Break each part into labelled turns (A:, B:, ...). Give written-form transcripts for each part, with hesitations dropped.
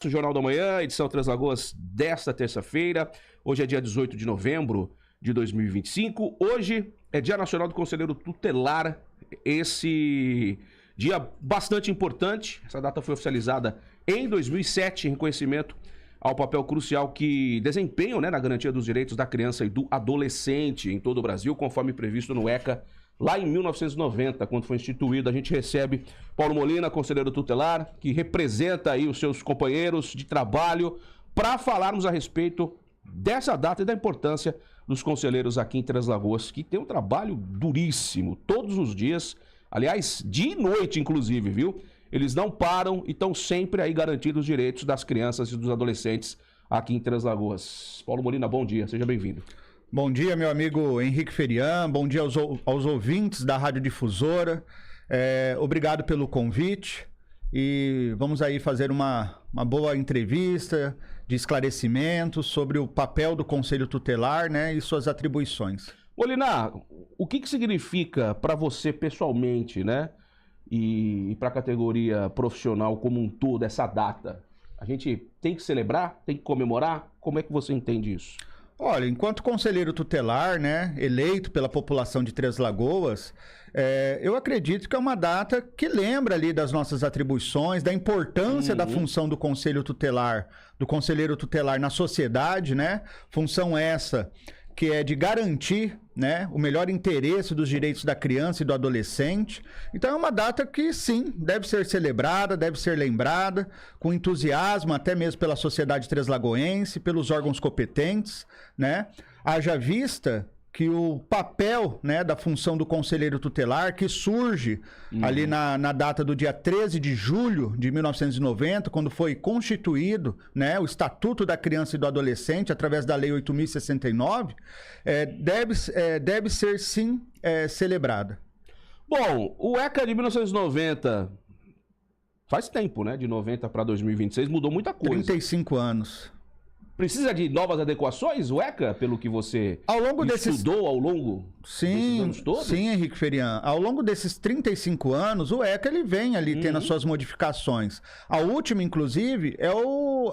A: O Jornal da Manhã, edição Três Lagoas desta terça-feira. Hoje é dia 18 de novembro de 2025. Hoje é Dia Nacional do Conselheiro Tutelar. Esse dia bastante importante. Essa data foi oficializada em 2007 em reconhecimento ao papel crucial que desempenham, na garantia dos direitos da criança e do adolescente em todo o Brasil, conforme previsto no ECA. Lá em 1990, quando foi instituído, a gente recebe Paulo Molina, conselheiro tutelar, que representa aí os seus companheiros de trabalho, para falarmos a respeito dessa data e da importância dos conselheiros aqui em Três Lagoas, que tem um trabalho duríssimo, todos os dias, aliás, dia e noite, inclusive, viu? Eles não param e estão sempre aí garantindo os direitos das crianças e dos adolescentes aqui em Três Lagoas. Paulo Molina, bom dia, seja bem-vindo.
B: Bom dia, meu amigo Henrique Ferian, bom dia aos ouvintes da Rádio Difusora, obrigado pelo convite e vamos aí fazer uma boa entrevista de esclarecimento sobre o papel do Conselho Tutelar, e suas atribuições.
A: Molina, o que significa para você pessoalmente, e para a categoria profissional como um todo essa data? A gente tem que celebrar, tem que comemorar? Como é que você entende isso?
B: Olha, enquanto conselheiro tutelar, eleito pela população de Três Lagoas, eu acredito que é uma data que lembra ali das nossas atribuições, da importância da função do conselho tutelar, do conselheiro tutelar na sociedade, função essa que é de garantir, o melhor interesse dos direitos da criança e do adolescente. Então é uma data que, sim, deve ser celebrada, deve ser lembrada, com entusiasmo, até mesmo pela sociedade treslagoense, pelos órgãos competentes, Haja vista que o papel, da função do conselheiro tutelar, que surge ali na data do dia 13 de julho de 1990, quando foi constituído, o Estatuto da Criança e do Adolescente, através da Lei 8.069, deve ser, sim, celebrada.
A: Bom, o ECA de 1990, faz tempo, de 90 para 2026, mudou muita coisa.
B: 35 anos.
A: Precisa de novas adequações, o ECA, pelo que você estudou ao longo desses anos todos?
B: Sim, Henrique Ferian. Ao longo desses 35 anos, o ECA ele vem ali tendo as suas modificações. A última, inclusive, é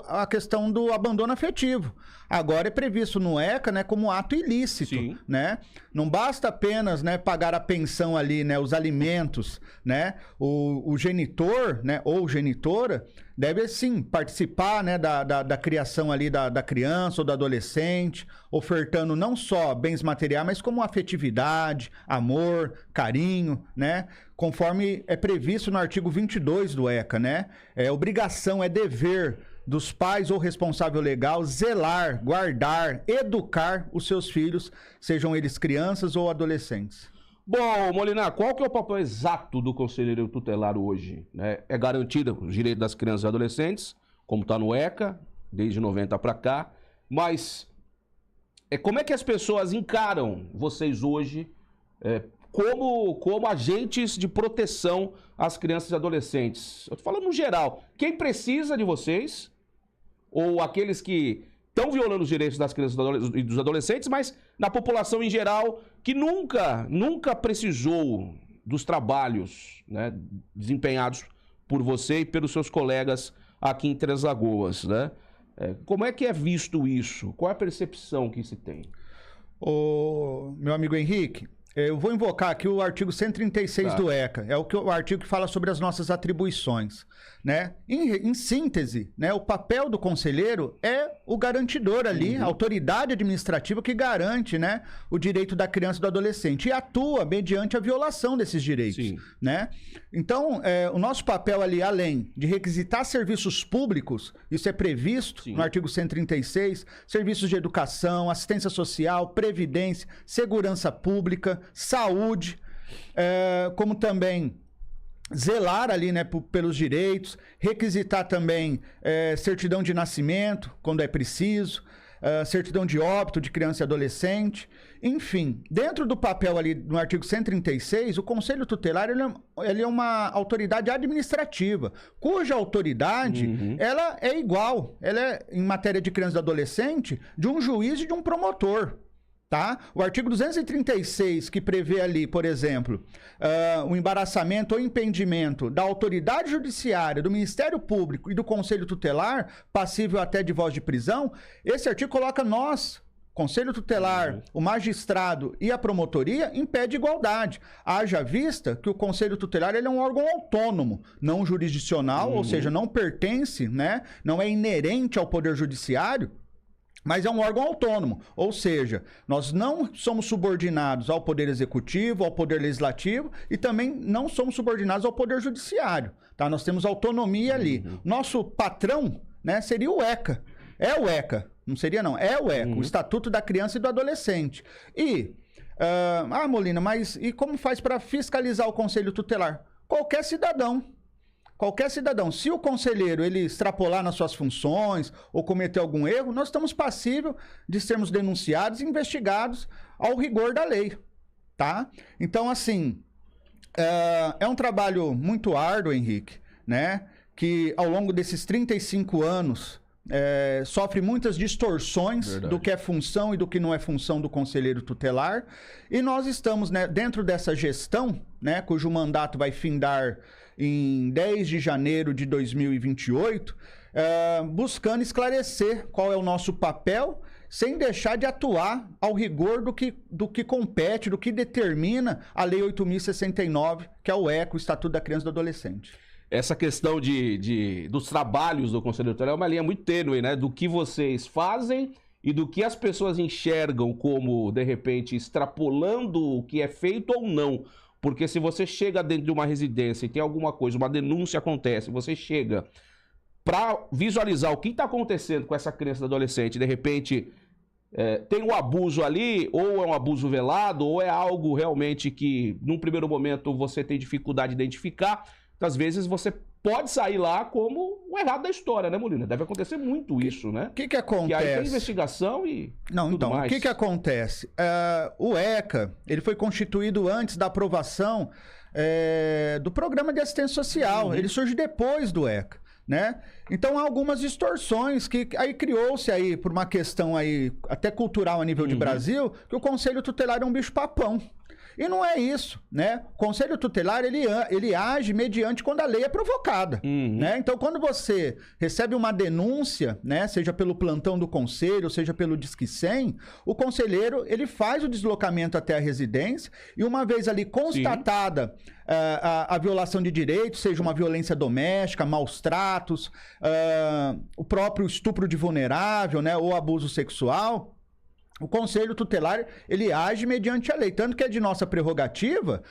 B: a questão do abandono afetivo. Agora é previsto no ECA como ato ilícito.
A: Sim.
B: Não basta apenas pagar a pensão ali, os alimentos. O genitor ou genitora deve, sim, participar da criação ali da criança ou do adolescente, ofertando não só bens materiais, mas como afetividade, amor, carinho, conforme é previsto no artigo 22 do ECA, É obrigação, é dever dos pais ou responsável legal zelar, guardar, educar os seus filhos, sejam eles crianças ou adolescentes.
A: Bom, Molina, qual que é o papel exato do conselheiro tutelar hoje? É garantido os direitos das crianças e adolescentes, como está no ECA, desde 90 para cá, mas como é que as pessoas encaram vocês hoje como agentes de proteção às crianças e adolescentes? Eu estou falando no geral. Quem precisa de vocês, ou aqueles que estão violando os direitos das crianças e dos adolescentes, mas na população em geral, que nunca precisou dos trabalhos desempenhados por você e pelos seus colegas aqui em Três Lagoas, Como é que é visto isso? Qual é a percepção que se tem?
B: Meu amigo Henrique, eu vou invocar aqui o artigo 136 do ECA, o artigo que fala sobre as nossas atribuições. Em síntese, o papel do conselheiro é o garantidor ali, a autoridade administrativa que garante o direito da criança e do adolescente e atua mediante a violação desses direitos.
A: Sim.
B: Então, o nosso papel ali, além de requisitar serviços públicos, isso é previsto no artigo 136, serviços de educação, assistência social, previdência, segurança pública, saúde, como também zelar ali, pelos direitos, requisitar também certidão de nascimento, quando é preciso, certidão de óbito de criança e adolescente. Enfim, dentro do papel ali no artigo 136, o Conselho Tutelar ele é uma autoridade administrativa, cuja autoridade ela é igual, ela é, em matéria de criança e adolescente, de um juiz e de um promotor. Tá? O artigo 236, que prevê ali, por exemplo, o embaraçamento ou impedimento da autoridade judiciária, do Ministério Público e do Conselho Tutelar, passível até de voz de prisão, esse artigo coloca nós, Conselho Tutelar, o magistrado e a promotoria, em pé de igualdade. Haja vista que o Conselho Tutelar ele é um órgão autônomo, não jurisdicional, ou seja, não pertence, né, não é inerente ao Poder Judiciário, mas é um órgão autônomo, ou seja, nós não somos subordinados ao Poder Executivo, ao Poder Legislativo e também não somos subordinados ao Poder Judiciário, tá? Nós temos autonomia ali. Nosso patrão, né, seria o ECA. É o ECA, não seria não, é o ECA, o Estatuto da Criança e do Adolescente. E, Molina, mas e como faz para fiscalizar o Conselho Tutelar? Qualquer cidadão. Qualquer cidadão, se o conselheiro ele extrapolar nas suas funções ou cometer algum erro, nós estamos passíveis de sermos denunciados e investigados ao rigor da lei, tá? Então, assim, é um trabalho muito árduo, Henrique, né? Que ao longo desses 35 anos sofre muitas distorções do que é função e do que não é função do conselheiro tutelar. E nós estamos, né, dentro dessa gestão, né, cujo mandato vai findar em 10 de janeiro de 2028, buscando esclarecer qual é o nosso papel, sem deixar de atuar ao rigor do que compete, do que determina a Lei 8.069, que é o ECA, o Estatuto da Criança e do Adolescente.
A: Essa questão dos trabalhos do Conselho Tutelar é uma linha muito tênue, né? Do que vocês fazem e do que as pessoas enxergam como, de repente, extrapolando o que é feito ou não. Porque se você chega dentro de uma residência e tem alguma coisa, uma denúncia acontece, você chega para visualizar o que está acontecendo com essa criança e adolescente, de repente tem um abuso ali, ou é um abuso velado, ou é algo realmente que, num primeiro momento, você tem dificuldade de identificar, às vezes você pode sair lá como o errado da história, né, Molina? Deve acontecer muito isso, né?
B: O que acontece?
A: Que aí tem investigação e tudo mais.
B: O que acontece? O ECA, ele foi constituído antes da aprovação do Programa de Assistência Social. Ele surge depois do ECA, né? Então há algumas distorções que aí criou-se aí por uma questão aí até cultural a nível de Brasil, que o Conselho Tutelar é um bicho-papão. E não é isso, né? O Conselho Tutelar, ele age mediante quando a lei é provocada, né? Então, quando você recebe uma denúncia, né? Seja pelo plantão do conselho, seja pelo Disque 100, o conselheiro, ele faz o deslocamento até a residência e uma vez ali constatada a violação de direitos, seja uma violência doméstica, maus tratos, o próprio estupro de vulnerável, né? Ou abuso sexual, o Conselho Tutelar, ele age mediante a lei. Tanto que é de nossa prerrogativa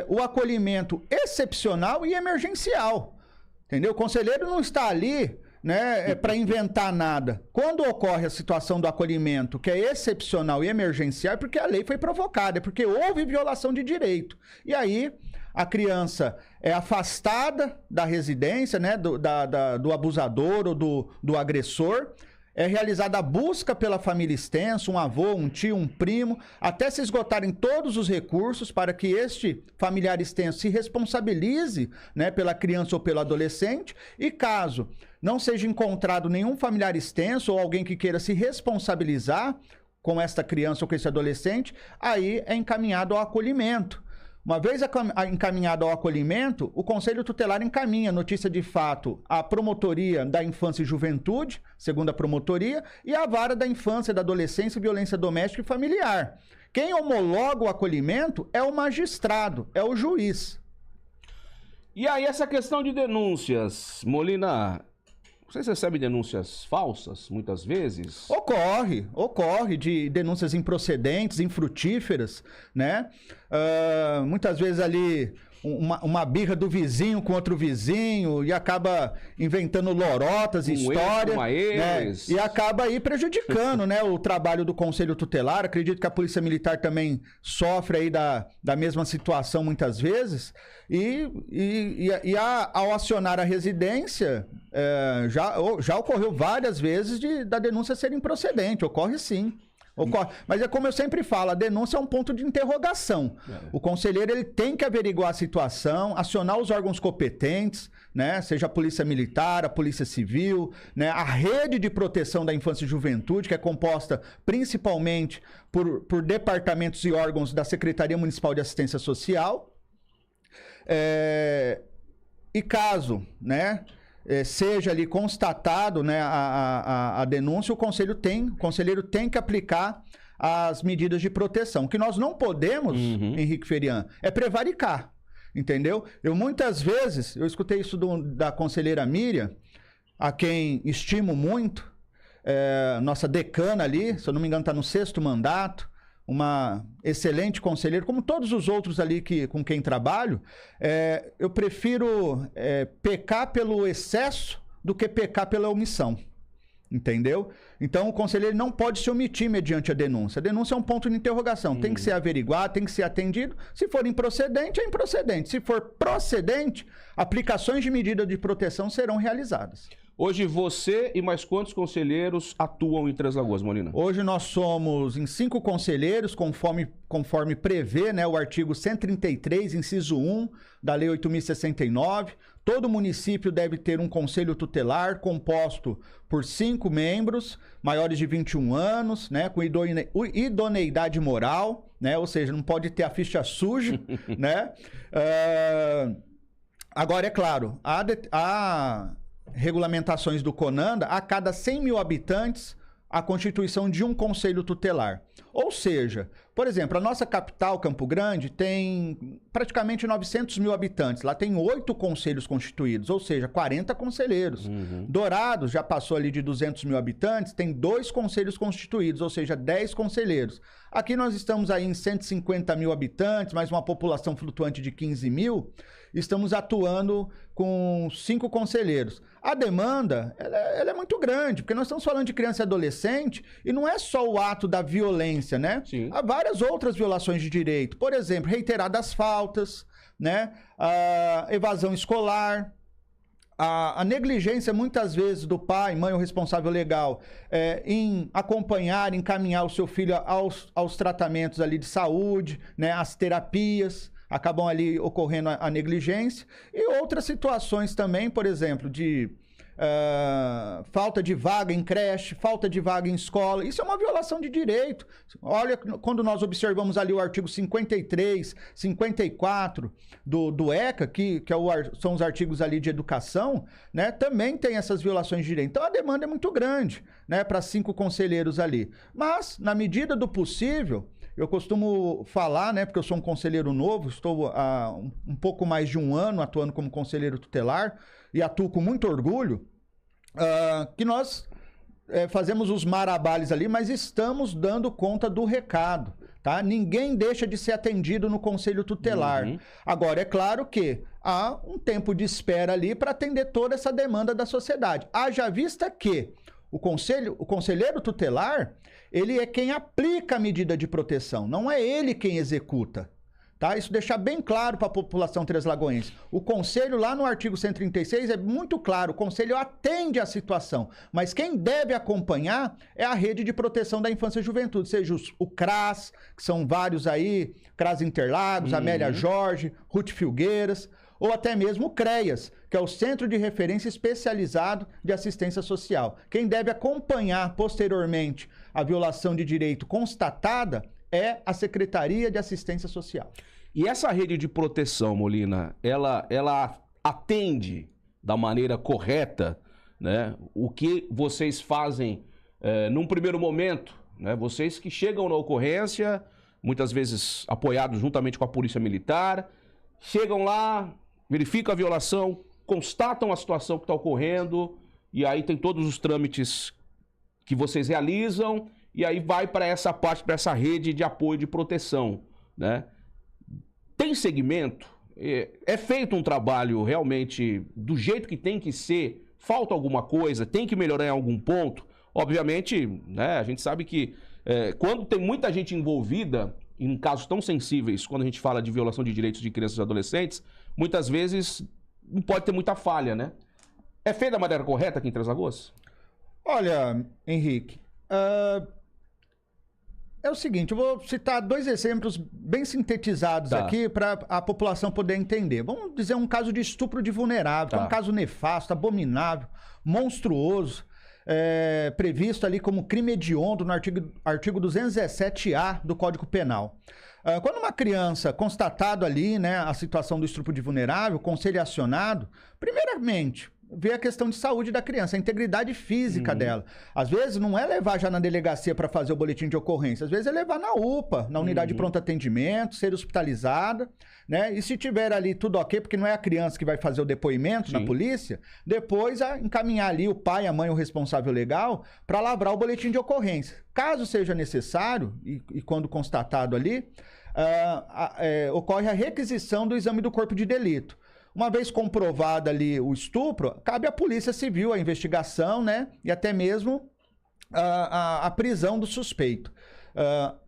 B: o acolhimento excepcional e emergencial. Entendeu? O conselheiro não está ali, né, para inventar nada. Quando ocorre a situação do acolhimento, que é excepcional e emergencial, é porque a lei foi provocada, é porque houve violação de direito. E aí, a criança é afastada da residência, né, do abusador ou do agressor. É realizada a busca pela família extensa, um avô, um tio, um primo, até se esgotarem todos os recursos para que este familiar extenso se responsabilize, né, pela criança ou pelo adolescente. E caso não seja encontrado nenhum familiar extenso ou alguém que queira se responsabilizar com esta criança ou com esse adolescente, aí é encaminhado ao acolhimento. Uma vez encaminhado ao acolhimento, o Conselho Tutelar encaminha notícia de fato à Promotoria da Infância e Juventude, segunda promotoria, e à Vara da Infância, da Adolescência, Violência Doméstica e Familiar. Quem homologa o acolhimento é o magistrado, é o juiz.
A: E aí essa questão de denúncias, Molina, vocês recebem denúncias falsas, muitas vezes? Ocorre de denúncias improcedentes, infrutíferas, né? Muitas vezes ali uma birra do vizinho com outro vizinho e acaba inventando lorotas, histórias, né? E acaba aí prejudicando, né, o trabalho do Conselho Tutelar. Acredito que a Polícia Militar também sofre aí da mesma situação muitas vezes. Ao acionar a residência, já ocorreu várias vezes da denúncia ser improcedente. Ocorre sim.
B: Ocorre. Mas é como eu sempre falo, a denúncia é um ponto de interrogação. O conselheiro ele tem que averiguar a situação, acionar os órgãos competentes, né? Seja a Polícia Militar, a Polícia Civil, né? A rede de proteção da infância e juventude, que é composta principalmente por departamentos e órgãos da Secretaria Municipal de Assistência Social. E caso, né, seja ali constatado, né, a denúncia, o conselheiro tem que aplicar as medidas de proteção. O que nós não podemos, Henrique Ferian, é prevaricar, entendeu? Muitas vezes, eu escutei isso da conselheira Miriam, a quem estimo muito, nossa decana ali, se eu não me engano está no 6º mandato, uma excelente conselheira, como todos os outros ali com quem trabalho. Eu prefiro pecar pelo excesso do que pecar pela omissão, entendeu? Então o conselheiro não pode se omitir mediante a denúncia. A denúncia é um ponto de interrogação, tem que ser averiguado, tem que ser atendido. Se for improcedente, é improcedente. Se for procedente, aplicações de medida de proteção serão realizadas.
A: Hoje você e mais quantos conselheiros atuam em Três Lagoas, Molina?
B: Hoje nós somos em 5 conselheiros, conforme prevê, né, o artigo 133, inciso 1 da Lei 8.069. Todo município deve ter um conselho tutelar composto por 5 membros, maiores de 21 anos, né, com idoneidade moral, né, ou seja, não pode ter a ficha suja, né? Agora, é claro, há regulamentações do CONANDA, a cada 100 mil habitantes, a constituição de um conselho tutelar. Ou seja, por exemplo, a nossa capital, Campo Grande, tem praticamente 900 mil habitantes. Lá tem 8 conselhos constituídos, ou seja, 40 conselheiros. Dourados já passou ali de 200 mil habitantes, tem 2 conselhos constituídos, ou seja, 10 conselheiros. Aqui nós estamos aí em 150 mil habitantes, mais uma população flutuante de 15 mil. Estamos atuando com 5 conselheiros. A demanda, ela é muito grande, porque nós estamos falando de criança e adolescente, e não é só o ato da violência, né?
A: Sim.
B: Há várias outras violações de direito. Por exemplo, reiteradas faltas, né? A evasão escolar, a negligência, muitas vezes, do pai, mãe ou responsável legal em acompanhar, encaminhar o seu filho aos tratamentos ali de saúde, né? As terapias. Acabam ali ocorrendo a negligência. E outras situações também, por exemplo, de falta de vaga em creche, falta de vaga em escola. Isso é uma violação de direito. Olha, quando nós observamos ali o artigo 53, 54 do ECA, que são os artigos ali de educação, né, também tem essas violações de direito. Então a demanda é muito grande, né, para 5 conselheiros ali. Mas, na medida do possível, eu costumo falar, né, porque eu sou um conselheiro novo, estou há um pouco mais de 1 ano atuando como conselheiro tutelar e atuo com muito orgulho, que nós fazemos os marabales ali, mas estamos dando conta do recado, tá? Ninguém deixa de ser atendido no conselho tutelar. Agora, é claro que há um tempo de espera ali para atender toda essa demanda da sociedade. Haja vista que o conselheiro tutelar, ele é quem aplica a medida de proteção, não é ele quem executa. Tá? Isso deixar bem claro para a população treslagoense. O conselho, lá no artigo 136, é muito claro, o conselho atende a situação, mas quem deve acompanhar é a rede de proteção da infância e juventude, seja o CRAS, que são vários aí, CRAS Interlagos, Amélia Jorge, Ruth Filgueiras, ou até mesmo o CREAS, que é o Centro de Referência Especializado de Assistência Social. Quem deve acompanhar posteriormente a violação de direito constatada é a Secretaria de Assistência Social.
A: E essa rede de proteção, Molina, ela atende da maneira correta, né, o que vocês fazem num primeiro momento, né, vocês que chegam na ocorrência, muitas vezes apoiados juntamente com a Polícia Militar, chegam lá, verificam a violação, constatam a situação que está ocorrendo, e aí tem todos os trâmites que vocês realizam, e aí vai para essa parte, para essa rede de apoio de proteção, né? Tem segmento? É feito um trabalho realmente do jeito que tem que ser? Falta alguma coisa? Tem que melhorar em algum ponto? Obviamente, né, a gente sabe que quando tem muita gente envolvida em casos tão sensíveis, quando a gente fala de violação de direitos de crianças e adolescentes, muitas vezes não pode ter muita falha, né? É feito da maneira correta aqui em Três Lagoas?
B: Olha, Henrique, É o seguinte, eu vou citar 2 exemplos bem sintetizados aqui para a população poder entender. Vamos dizer um caso de estupro de vulnerável, que é um caso nefasto, abominável, monstruoso, previsto ali como crime hediondo no artigo 217-A do Código Penal. Quando uma criança, constatado ali, né, a situação do estupro de vulnerável, o conselho é acionado, primeiramente, vê a questão de saúde da criança, a integridade física dela. Às vezes não é levar já na delegacia para fazer o boletim de ocorrência, às vezes é levar na UPA, na unidade de pronto atendimento, ser hospitalizada, né? E se tiver ali tudo ok, porque não é a criança que vai fazer o depoimento na polícia, depois encaminhar ali o pai, a mãe, o responsável legal, para lavrar o boletim de ocorrência. Caso seja necessário, e quando constatado ali, ocorre a requisição do exame do corpo de delito. Uma vez comprovado ali o estupro, cabe à Polícia Civil a investigação, né? E até mesmo a prisão do suspeito.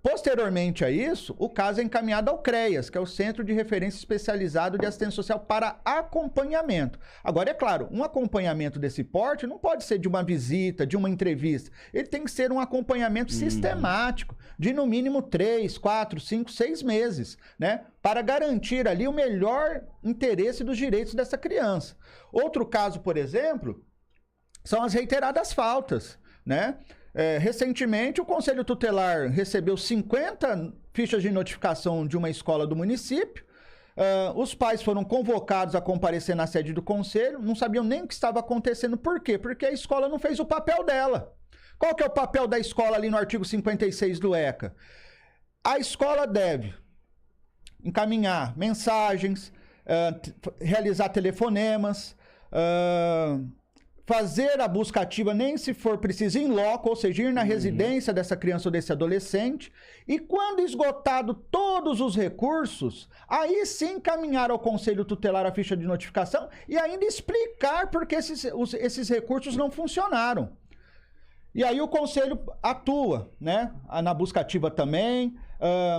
B: Posteriormente a isso, o caso é encaminhado ao CREAS, que é o Centro de Referência Especializado de Assistência Social para acompanhamento. Agora, é claro, um acompanhamento desse porte não pode ser de uma visita, de uma entrevista. Ele tem que ser um acompanhamento sistemático, de no mínimo 3, 4, 5, 6 meses, né? Para garantir ali o melhor interesse dos direitos dessa criança. Outro caso, por exemplo, são as reiteradas faltas, né? Recentemente, o Conselho Tutelar recebeu 50 fichas de notificação de uma escola do município. Os pais foram convocados a comparecer na sede do Conselho, não sabiam nem o que estava acontecendo. Por quê? Porque a escola não fez o papel dela. Qual que é o papel da escola ali no artigo 56 do ECA? A escola deve encaminhar mensagens, realizar telefonemas, fazer a busca ativa, nem se for preciso, em loco, ou seja, ir na residência dessa criança ou desse adolescente, e quando esgotado todos os recursos, aí sim encaminhar ao Conselho Tutelar a ficha de notificação e ainda explicar por que esses recursos não funcionaram. E aí o Conselho atua, né? Na busca ativa também,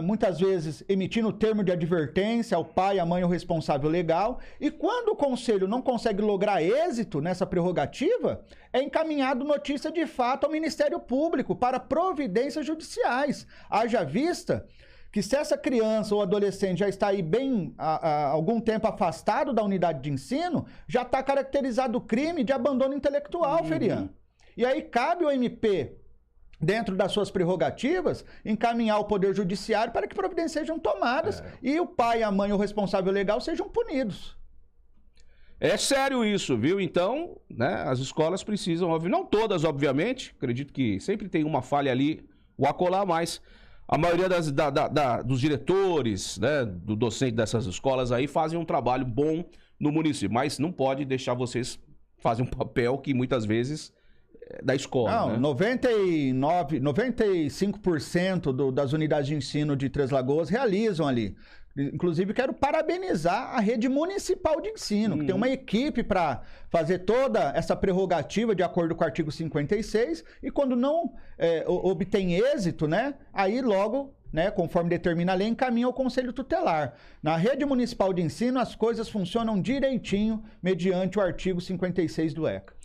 B: muitas vezes emitindo termo de advertência ao pai, à mãe ou responsável legal. E quando o Conselho não consegue lograr êxito nessa prerrogativa, é encaminhado notícia de fato ao Ministério Público para providências judiciais. Haja vista que se essa criança ou adolescente já está aí bem há algum tempo afastado da unidade de ensino, já está caracterizado o crime de abandono intelectual, Ferian. E aí cabe ao MP, dentro das suas prerrogativas, encaminhar o Poder Judiciário para que providências sejam tomadas e o pai, a mãe ou o responsável legal sejam punidos.
A: É sério isso, viu? Então, né, as escolas precisam, não todas, obviamente, acredito que sempre tem uma falha ali, o acolá, mas a maioria dos diretores, né, do docente dessas escolas aí fazem um trabalho bom no município, mas não pode deixar vocês fazerem um papel que muitas vezes da escola.
B: Não, né? 95% das unidades de ensino de Três Lagoas realizam ali. Inclusive, quero parabenizar a rede municipal de ensino, que tem uma equipe para fazer toda essa prerrogativa de acordo com o artigo 56, e quando não obtém êxito, né, aí logo, né, conforme determina a lei, encaminha ao Conselho Tutelar. Na rede municipal de ensino, as coisas funcionam direitinho mediante o artigo 56 do ECA.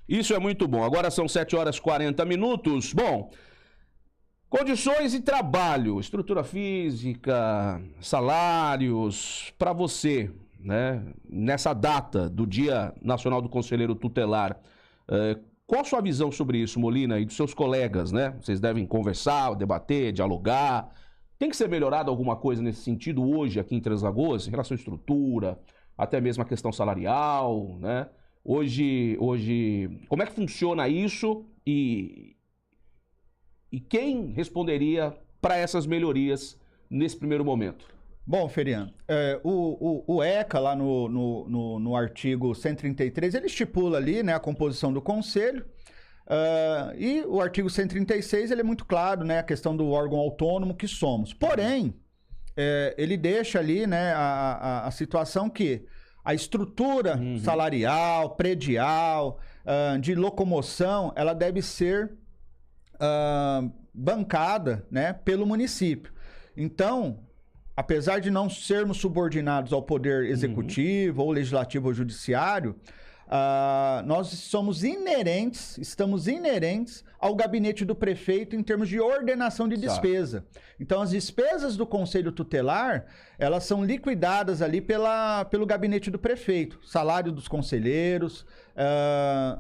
A: Isso é muito bom. Agora são 7h40. Bom, condições de trabalho, estrutura física, salários, para você, né, nessa data do Dia Nacional do Conselheiro Tutelar, qual a sua visão sobre isso, Molina, e dos seus colegas, né? Vocês devem conversar, debater, dialogar. Tem que ser melhorado alguma coisa nesse sentido hoje aqui em Três Lagoas, em relação à estrutura, até mesmo a questão salarial, né? Hoje, como é que funciona isso e quem responderia para essas melhorias nesse primeiro momento?
B: Bom, Ferian, o ECA lá no artigo 133, ele estipula ali, né, a composição do conselho, e o artigo 136, ele é muito claro, né, a questão do órgão autônomo que somos. Porém, ele deixa ali, né, a situação que a estrutura salarial, predial, de locomoção, ela deve ser bancada, né, pelo município. Então, apesar de não sermos subordinados ao poder executivo, ou legislativo ou judiciário, nós estamos inerentes ao gabinete do prefeito em termos de ordenação de despesa. Então, as despesas do Conselho Tutelar, elas são liquidadas ali pelo gabinete do prefeito. Salário dos conselheiros,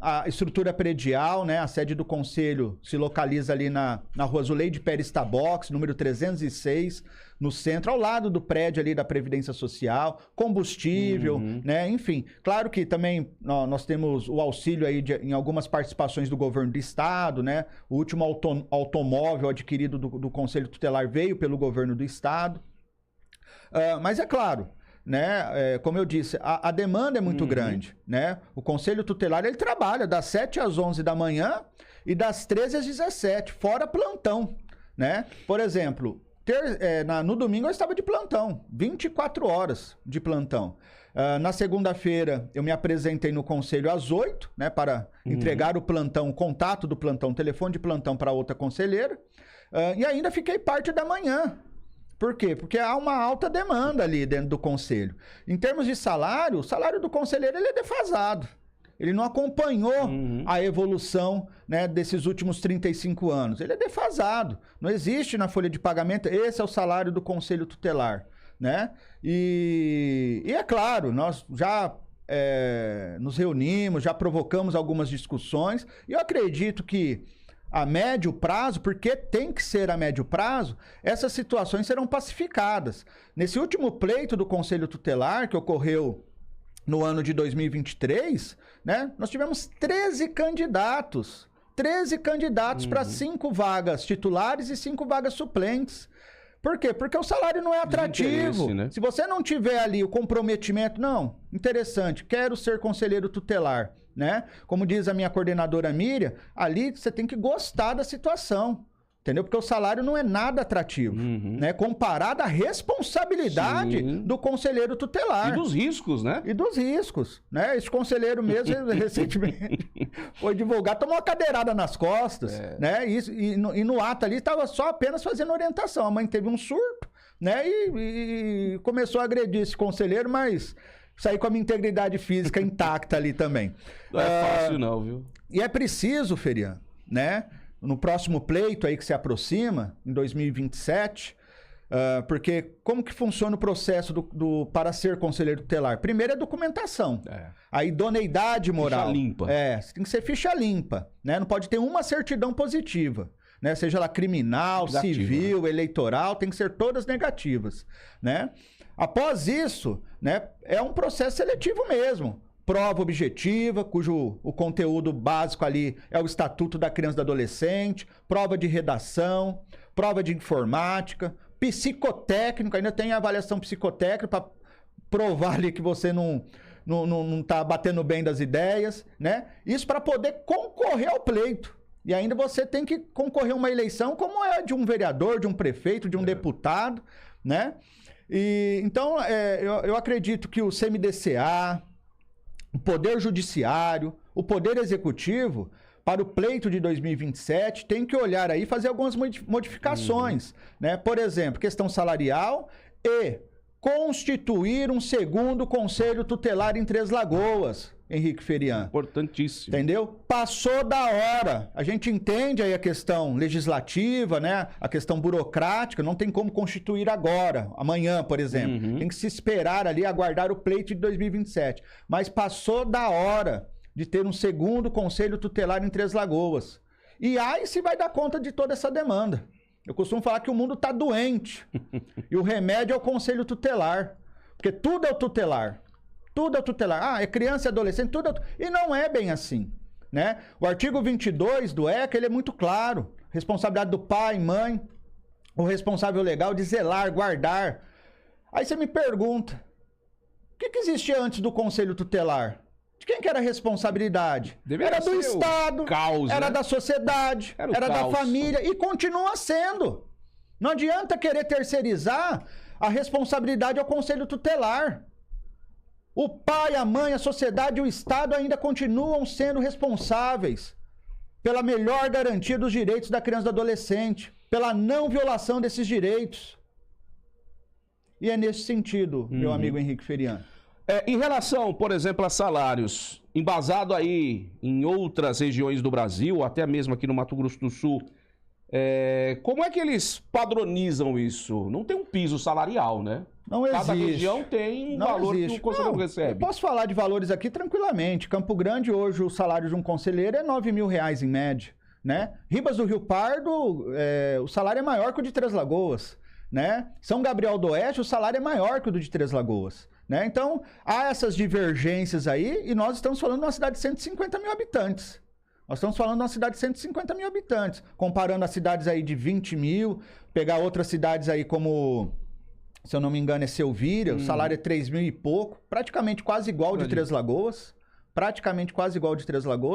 B: a estrutura predial, né? A sede do Conselho se localiza ali na Rua Zuleide Pérez Tabox, número 306, no centro, ao lado do prédio ali da Previdência Social, combustível, né? Enfim, claro que também nós temos o auxílio aí em algumas participações do governo do estado, né? O último automóvel adquirido do Conselho Tutelar veio pelo governo do estado. Mas é claro, né? Como eu disse, a demanda é muito grande, né? O Conselho Tutelar, ele trabalha das 7 às 11 da manhã e das 13 às 17, fora plantão, né? Por exemplo, no domingo eu estava de plantão, 24 horas de plantão. Na segunda-feira eu me apresentei no conselho às 8, né, para entregar o plantão, o contato do plantão, o telefone de plantão para outra conselheira, e ainda fiquei parte da manhã. Por quê? Porque há uma alta demanda ali dentro do conselho. Em termos de salário, o salário do conselheiro ele é defasado. Ele não acompanhou a evolução, né, desses últimos 35 anos. Ele é defasado. Não existe na folha de pagamento. Esse é o salário do Conselho Tutelar, né? E é claro, nós já nos reunimos, já provocamos algumas discussões. E eu acredito que a médio prazo, porque tem que ser a médio prazo, essas situações serão pacificadas. Nesse último pleito do Conselho Tutelar, que ocorreu no ano de 2023, né, nós tivemos 13 candidatos para 5 vagas titulares e 5 vagas suplentes. Por quê? Porque o salário não é atrativo. Né? Se você não tiver ali o comprometimento, não, interessante, quero ser conselheiro tutelar, né? Como diz a minha coordenadora Miriam, ali você tem que gostar da situação. Entendeu? Porque o salário não é nada atrativo, né? Comparado à responsabilidade do conselheiro tutelar.
A: E dos riscos, né?
B: E dos riscos, né? Esse conselheiro mesmo, recentemente, foi divulgado, tomou uma cadeirada nas costas, né? E no ato ali, estava só apenas fazendo orientação. A mãe teve um surto, né? E começou a agredir esse conselheiro, mas saí com a minha integridade física intacta ali também.
A: Não é fácil não, viu?
B: E é preciso, Ferian, né? No próximo pleito aí que se aproxima, em 2027, porque como que funciona o processo para ser conselheiro tutelar? Primeiro é documentação, a idoneidade moral.
A: Ficha limpa.
B: Tem que ser ficha limpa, né? Não pode ter uma certidão positiva, né? Seja lá criminal, negativa, civil, eleitoral, tem que ser todas negativas, né? Após isso, né, é um processo seletivo mesmo. Prova objetiva, cujo o conteúdo básico ali é o Estatuto da Criança e do Adolescente, prova de redação, prova de informática, psicotécnico, ainda tem a avaliação psicotécnica para provar ali que você não está batendo bem das ideias, né? Isso para poder concorrer ao pleito. E ainda você tem que concorrer a uma eleição como é de um vereador, de um prefeito, de um deputado, né? E, então, eu acredito que o CMDCA, o Poder Judiciário, o Poder Executivo, para o pleito de 2027, tem que olhar aí e fazer algumas modificações, né? Por exemplo, questão salarial e constituir um segundo Conselho Tutelar em Três Lagoas, Henrique Ferian.
A: Importantíssimo.
B: Entendeu? Passou da hora. A gente entende aí a questão legislativa, né? A questão burocrática, não tem como constituir agora, amanhã, por exemplo. Tem que se esperar ali, aguardar o pleito de 2027. Mas passou da hora de ter um segundo Conselho Tutelar em Três Lagoas. E aí se vai dar conta de toda essa demanda. Eu costumo falar que o mundo está doente. E o remédio é o Conselho Tutelar. Porque tudo é o tutelar. Tudo é tutelar. É criança e adolescente, tudo é... E não é bem assim, né? O artigo 22 do ECA, ele é muito claro. Responsabilidade do pai, mãe, o responsável legal de zelar, guardar. Aí você me pergunta, o que existia antes do Conselho Tutelar? De quem que era a responsabilidade? Era do Estado,
A: caos,
B: era
A: né?
B: Da sociedade, era da família e continua sendo. Não adianta querer terceirizar a responsabilidade ao Conselho Tutelar. O pai, a mãe, a sociedade e o Estado ainda continuam sendo responsáveis pela melhor garantia dos direitos da criança e do adolescente, pela não violação desses direitos. E é nesse sentido, meu amigo Henrique Ferian.
A: Em relação, por exemplo, a salários, embasado aí em outras regiões do Brasil, até mesmo aqui no Mato Grosso do Sul, como é que eles padronizam isso? Não tem um piso salarial, né?
B: Não existe.
A: Cada região tem um valor que o conselheiro recebe.
B: Eu posso falar de valores aqui tranquilamente. Campo Grande, hoje, o salário de um conselheiro é R$9 mil em média, né? Ribas do Rio Pardo, o salário é maior que o de Três Lagoas, né? São Gabriel do Oeste, o salário é maior que o do de Três Lagoas, né? Então, há essas divergências aí e nós estamos falando de uma cidade de 150 mil habitantes. Nós estamos falando de uma cidade de 150 mil habitantes, comparando as cidades aí de 20 mil, pegar outras cidades aí como, se eu não me engano, é Selvíria, o salário é 3 mil e pouco, praticamente quase igual de Três Lagoas,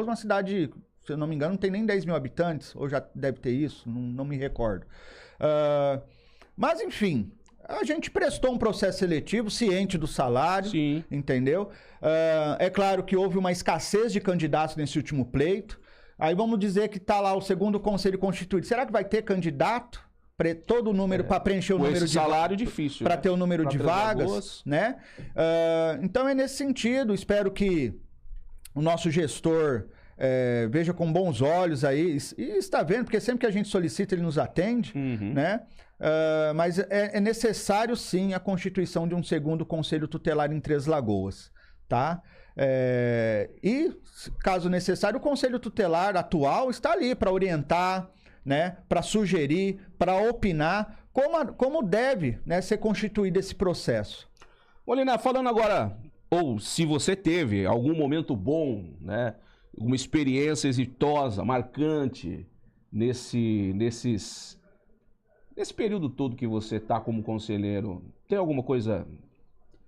B: uma cidade, se eu não me engano, não tem nem 10 mil habitantes, ou já deve ter isso, não me recordo. Mas, enfim, a gente prestou um processo seletivo ciente do salário,
A: Sim.
B: Entendeu? É claro que houve uma escassez de candidatos nesse último pleito. Aí vamos dizer que está lá o segundo conselho constituído. Será que vai ter candidato? Todo o número para preencher o número de
A: salário difícil,
B: para
A: né?
B: ter o número
A: pra
B: de vagas, né? Então é nesse sentido. Espero que o nosso gestor veja com bons olhos aí e está vendo, porque sempre que a gente solicita ele nos atende, né? Mas é necessário sim a constituição de um segundo conselho tutelar em Três Lagoas, tá? E, caso necessário, o conselho tutelar atual está ali para orientar, né? Para sugerir, para opinar como deve, né, ser constituído esse processo.
A: Olina, falando agora, ou se você teve algum momento bom, né? Uma experiência exitosa, marcante nesse período todo que você está como conselheiro, tem alguma coisa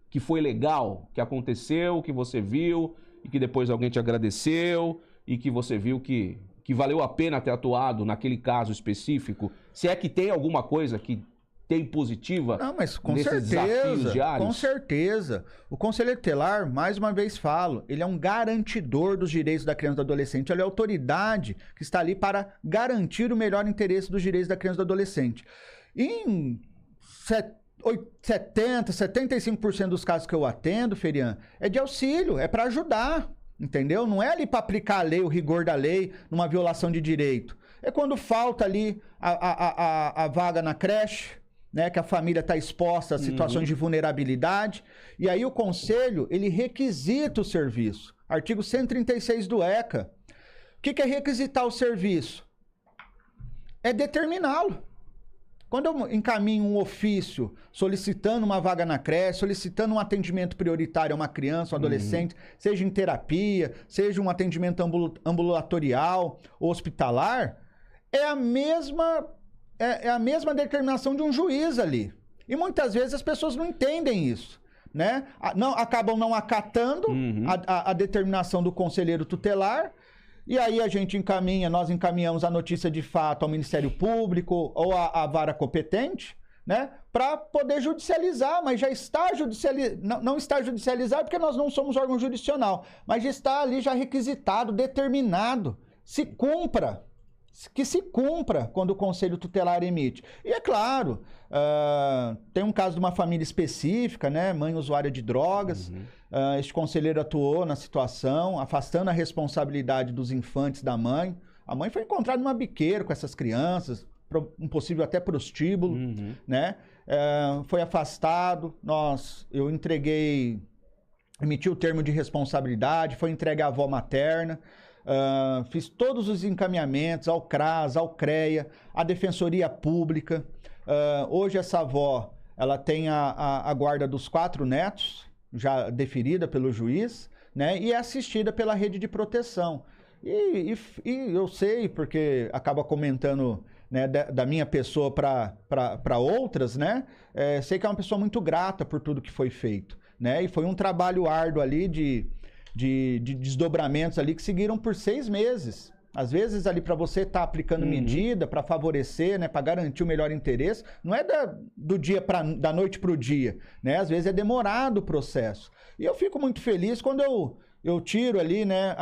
A: que foi legal, que aconteceu, que você viu e que depois alguém te agradeceu e que você viu que valeu a pena ter atuado naquele caso específico? Se é que tem alguma coisa que tem positiva.
B: Não, mas com
A: nesses desafios diários?
B: Com certeza. O conselheiro tutelar, mais uma vez falo, ele é um garantidor dos direitos da criança e do adolescente. Ele é a autoridade que está ali para garantir o melhor interesse dos direitos da criança e do adolescente. Em 70%, 75% dos casos que eu atendo, Ferian, é de auxílio, é para ajudar, entendeu? Não é ali para aplicar a lei, o rigor da lei, numa violação de direito. É quando falta ali a vaga na creche, né, que a família está exposta a situações de vulnerabilidade, e aí o conselho, ele requisita o serviço. Artigo 136 do ECA. O que é requisitar o serviço? É determiná-lo. Quando eu encaminho um ofício solicitando uma vaga na creche, solicitando um atendimento prioritário a uma criança, um adolescente, seja em terapia, seja um atendimento ambulatorial ou hospitalar, é a mesma determinação de um juiz ali. E muitas vezes as pessoas não entendem isso, né? Acabam não acatando a determinação do conselheiro tutelar. E aí nós encaminhamos a notícia de fato ao Ministério Público ou à vara competente, né, para poder judicializar, mas já está judicializado, não está judicializado porque nós não somos órgão jurisdicional, mas já está ali já requisitado, determinado, que se cumpra quando o conselho tutelar emite. E é claro, tem um caso de uma família específica, né, mãe usuária de drogas. Este conselheiro atuou na situação, afastando a responsabilidade dos infantes da mãe. A mãe foi encontrada numa biqueira com essas crianças, um possível até prostíbulo, né? Foi afastado, eu emiti o termo de responsabilidade, foi entregue à avó materna, fiz todos os encaminhamentos ao CRAS, ao CREA, à Defensoria Pública. Hoje essa avó, ela tem a guarda dos 4 netos, já deferida pelo juiz, né, e é assistida pela rede de proteção. E eu sei, porque acaba comentando, né, da minha pessoa para outras, né, sei que é uma pessoa muito grata por tudo que foi feito, né, e foi um trabalho árduo ali de desdobramentos ali que seguiram por 6 meses. Às vezes ali para você estar aplicando medida para favorecer, né, para garantir o melhor interesse, não é da noite para o dia, né? Às vezes é demorado o processo. E eu fico muito feliz quando eu tiro ali, né,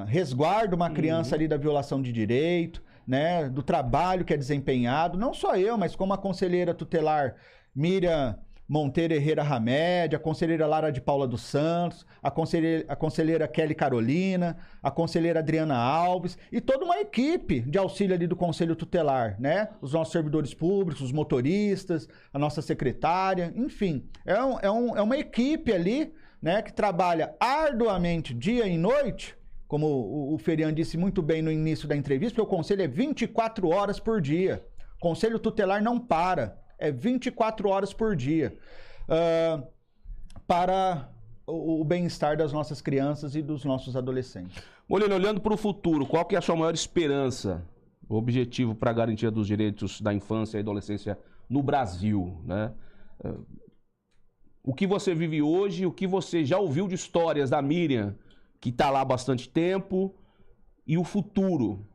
B: resguardo uma criança ali da violação de direito, né, do trabalho que é desempenhado, não só eu, mas como a conselheira tutelar Miriam Monteiro Herrera Hamed, a conselheira Lara de Paula dos Santos, a conselheira Kelly Carolina, a conselheira Adriana Alves e toda uma equipe de auxílio ali do Conselho Tutelar, né? Os nossos servidores públicos, os motoristas, a nossa secretária, enfim. É uma equipe ali, né, que trabalha arduamente dia e noite, como o Ferian disse muito bem no início da entrevista, porque o conselho é 24 horas por dia. O Conselho Tutelar não para. É 24 horas por dia para o bem-estar das nossas crianças e dos nossos adolescentes.
A: Molina, olhando para o futuro, qual que é a sua maior esperança, o objetivo para a garantia dos direitos da infância e adolescência no Brasil, né? O que você vive hoje, o que você já ouviu de histórias da Miriam, que está lá há bastante tempo, e o futuro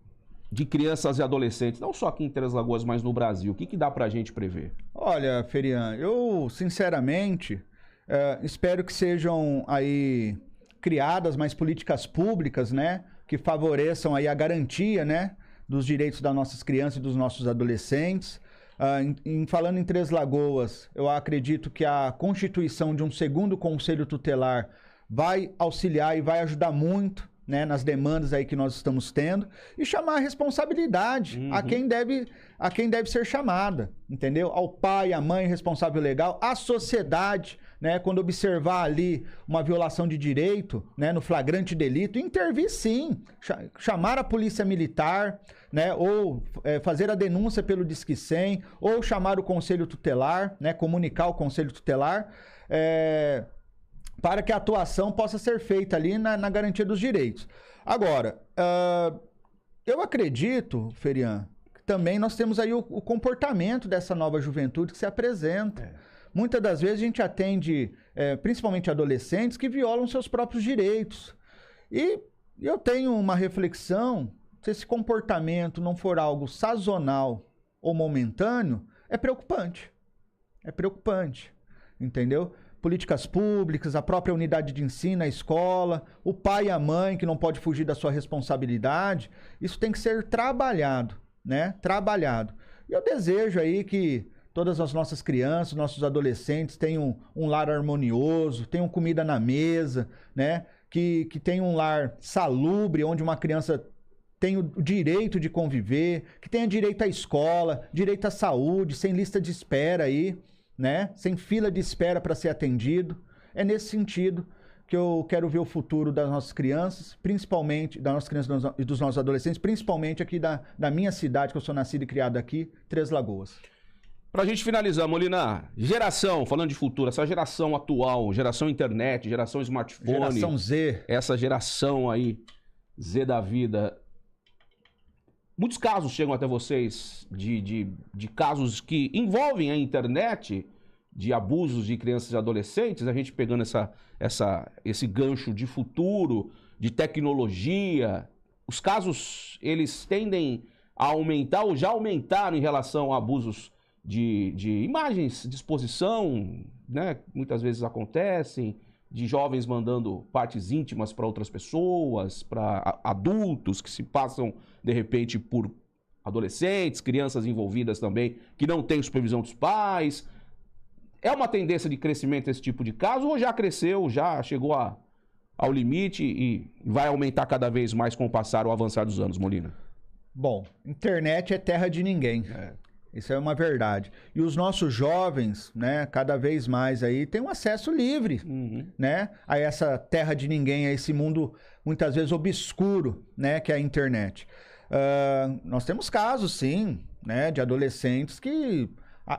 A: de crianças e adolescentes, não só aqui em Três Lagoas, mas no Brasil. O que dá pra gente prever?
B: Olha, Ferian, eu sinceramente espero que sejam aí criadas mais políticas públicas, né, que favoreçam aí a garantia, né, dos direitos das nossas crianças e dos nossos adolescentes. Falando em Três Lagoas, eu acredito que a constituição de um segundo conselho tutelar vai auxiliar e vai ajudar muito, né, nas demandas aí que nós estamos tendo, e chamar a responsabilidade a quem deve ser chamada, entendeu? Ao pai, à mãe responsável legal, à sociedade, né, quando observar ali uma violação de direito, né, no flagrante delito, intervir sim, chamar a polícia militar, né, ou fazer a denúncia pelo Disque 100, ou chamar o conselho tutelar, né, comunicar o conselho tutelar, para que a atuação possa ser feita ali na garantia dos direitos. Agora, eu acredito, Ferian, que também nós temos aí o comportamento dessa nova juventude que se apresenta. Muitas das vezes a gente atende, principalmente adolescentes, que violam seus próprios direitos. E eu tenho uma reflexão, se esse comportamento não for algo sazonal ou momentâneo, é preocupante. É preocupante, entendeu? Políticas públicas, a própria unidade de ensino, a escola, o pai e a mãe que não pode fugir da sua responsabilidade, isso tem que ser trabalhado, né? Trabalhado. E eu desejo aí que todas as nossas crianças, nossos adolescentes tenham um lar harmonioso, tenham comida na mesa, né? Que tenham um lar salubre, onde uma criança tem o direito de conviver, que tenha direito à escola, direito à saúde, sem lista de espera aí, né? Sem fila de espera para ser atendido. É nesse sentido que eu quero ver o futuro das nossas crianças, principalmente das nossas crianças e dos nossos adolescentes, principalmente aqui da minha cidade, que eu sou nascido e criado aqui, Três Lagoas.
A: Pra gente finalizar, Molina, geração, falando de futuro, essa geração atual, geração internet, geração smartphone.
B: Geração Z.
A: Essa geração aí, Z da vida. Muitos casos chegam até vocês de casos que envolvem a internet, de abusos de crianças e adolescentes, a gente pegando esse gancho de futuro, de tecnologia. Os casos, eles tendem a aumentar ou já aumentaram em relação a abusos de imagens de exposição, né? Muitas vezes acontecem, de jovens mandando partes íntimas para outras pessoas, para adultos que se passam, de repente, por adolescentes, crianças envolvidas também, que não têm supervisão dos pais. É uma tendência de crescimento esse tipo de caso ou já cresceu, já chegou ao limite e vai aumentar cada vez mais com o passar ou avançar dos anos, Molina?
B: Bom, internet é terra de ninguém. Isso é uma verdade. E os nossos jovens, né, cada vez mais aí, têm um acesso livre, né, a essa terra de ninguém, a esse mundo, muitas vezes, obscuro, né, que é a internet. Nós temos casos, sim, né, de adolescentes que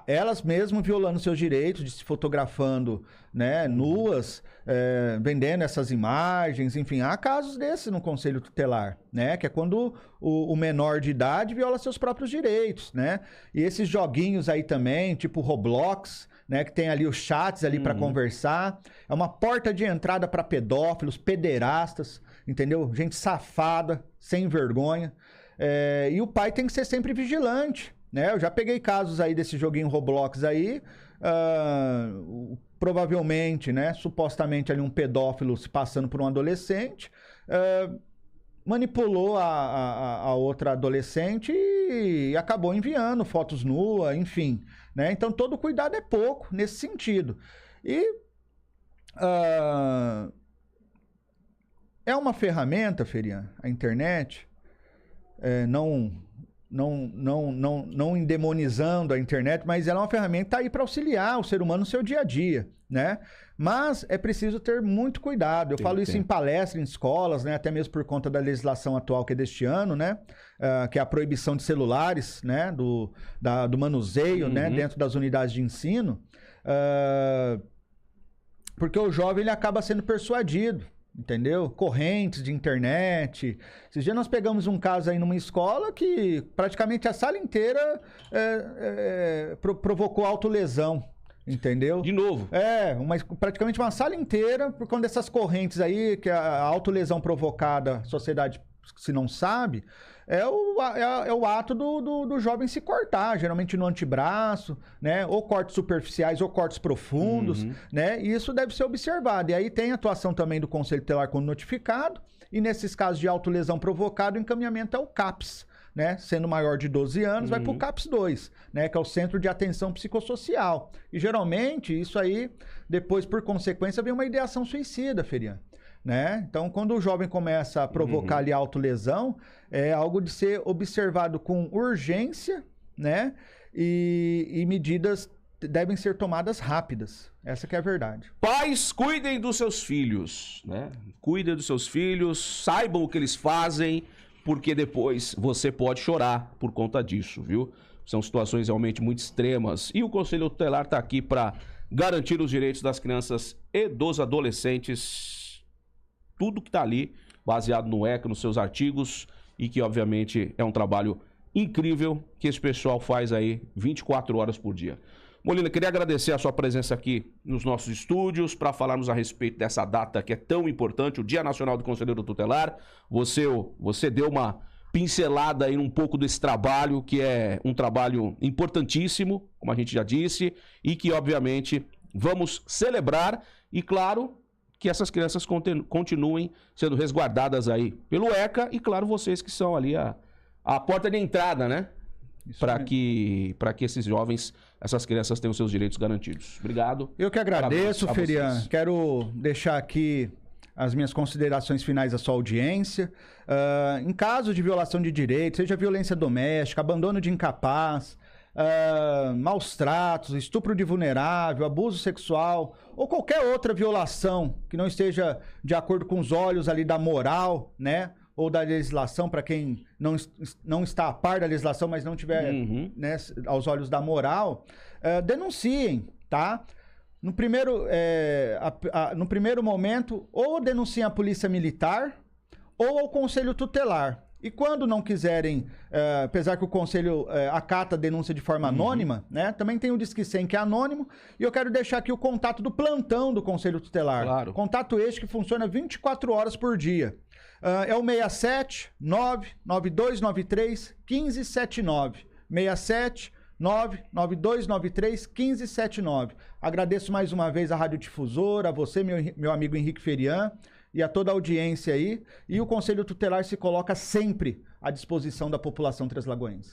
B: elas mesmas violando seus direitos, de se fotografando, né, nuas, vendendo essas imagens, enfim, há casos desses no Conselho Tutelar, né, que é quando o menor de idade viola seus próprios direitos, né, e esses joguinhos aí também, tipo Roblox, né, que tem ali os chats ali para conversar, é uma porta de entrada para pedófilos, pederastas, entendeu? Gente safada, sem vergonha, e o pai tem que ser sempre vigilante, né? Eu já peguei casos aí desse joguinho Roblox aí, provavelmente, né, supostamente ali um pedófilo se passando por um adolescente, manipulou a outra adolescente e e acabou enviando fotos nuas, enfim, né? Então todo cuidado é pouco nesse sentido. E é uma ferramenta, Ferian, a internet, não endemonizando a internet, mas ela é uma ferramenta que está aí para auxiliar o ser humano no seu dia a dia, né? Mas é preciso ter muito cuidado. Eu falo isso em palestras, em escolas, né? Até mesmo por conta da legislação atual que é deste ano, né? Que é a proibição de celulares, né? Do manuseio, né? Dentro das unidades de ensino. Porque o jovem ele acaba sendo persuadido, entendeu? Correntes de internet. Esses dias nós pegamos um caso aí numa escola que praticamente a sala inteira provocou autolesão, entendeu?
A: De novo.
B: Praticamente uma sala inteira, por conta dessas correntes aí, que a autolesão provocada, a sociedade, se não sabe, é o ato do jovem se cortar, geralmente no antebraço, né? Ou cortes superficiais ou cortes profundos, né? E isso deve ser observado. E aí tem a atuação também do Conselho Tutelar quando notificado, e nesses casos de autolesão provocada, o encaminhamento é o CAPS, né? Sendo maior de 12 anos, vai para o CAPS 2, né? Que é o Centro de Atenção Psicossocial. E geralmente, isso aí, depois, por consequência, vem uma ideação suicida, Ferian. Né? Então, quando o jovem começa a provocar ali autolesão, é algo de ser observado com urgência, né? E medidas devem ser tomadas rápidas. Essa que é a verdade.
A: Pais, cuidem dos seus filhos, né? Cuidem dos seus filhos, saibam o que eles fazem, porque depois você pode chorar por conta disso, viu? São situações realmente muito extremas. E o Conselho Tutelar está aqui para garantir os direitos das crianças e dos adolescentes. Tudo que está ali, baseado no ECA, nos seus artigos, e que, obviamente, é um trabalho incrível que esse pessoal faz aí 24 horas por dia. Molina, queria agradecer a sua presença aqui nos nossos estúdios para falarmos a respeito dessa data que é tão importante, o Dia Nacional do Conselheiro Tutelar. Você deu uma pincelada aí um pouco desse trabalho, que é um trabalho importantíssimo, como a gente já disse, e que, obviamente, vamos celebrar e, claro, que essas crianças continuem sendo resguardadas aí pelo ECA e, claro, vocês que são ali a porta de entrada, né? Para que esses jovens, essas crianças tenham seus direitos garantidos. Obrigado.
B: Eu que agradeço, Ferian. Quero deixar aqui as minhas considerações finais à sua audiência. Em caso de violação de direitos, seja violência doméstica, abandono de incapaz, maus tratos, estupro de vulnerável, abuso sexual ou qualquer outra violação que não esteja de acordo com os olhos ali da moral, né? Ou da legislação, para quem não está a par da legislação, mas não tiver, né, aos olhos da moral, denunciem, tá? No primeiro momento, ou denunciem a Polícia Militar ou ao Conselho Tutelar. E quando não quiserem, apesar que o Conselho acata a denúncia de forma anônima, né? Também tem o Disque 100, que é anônimo. E eu quero deixar aqui o contato do plantão do Conselho Tutelar. Claro. Contato este que funciona 24 horas por dia. É o 67 99293 1579. 67 99293 1579. Agradeço mais uma vez à Rádio Difusora, a você, meu amigo Henrique Ferian, e a toda a audiência aí. E o Conselho Tutelar se coloca sempre à disposição da população translagoense.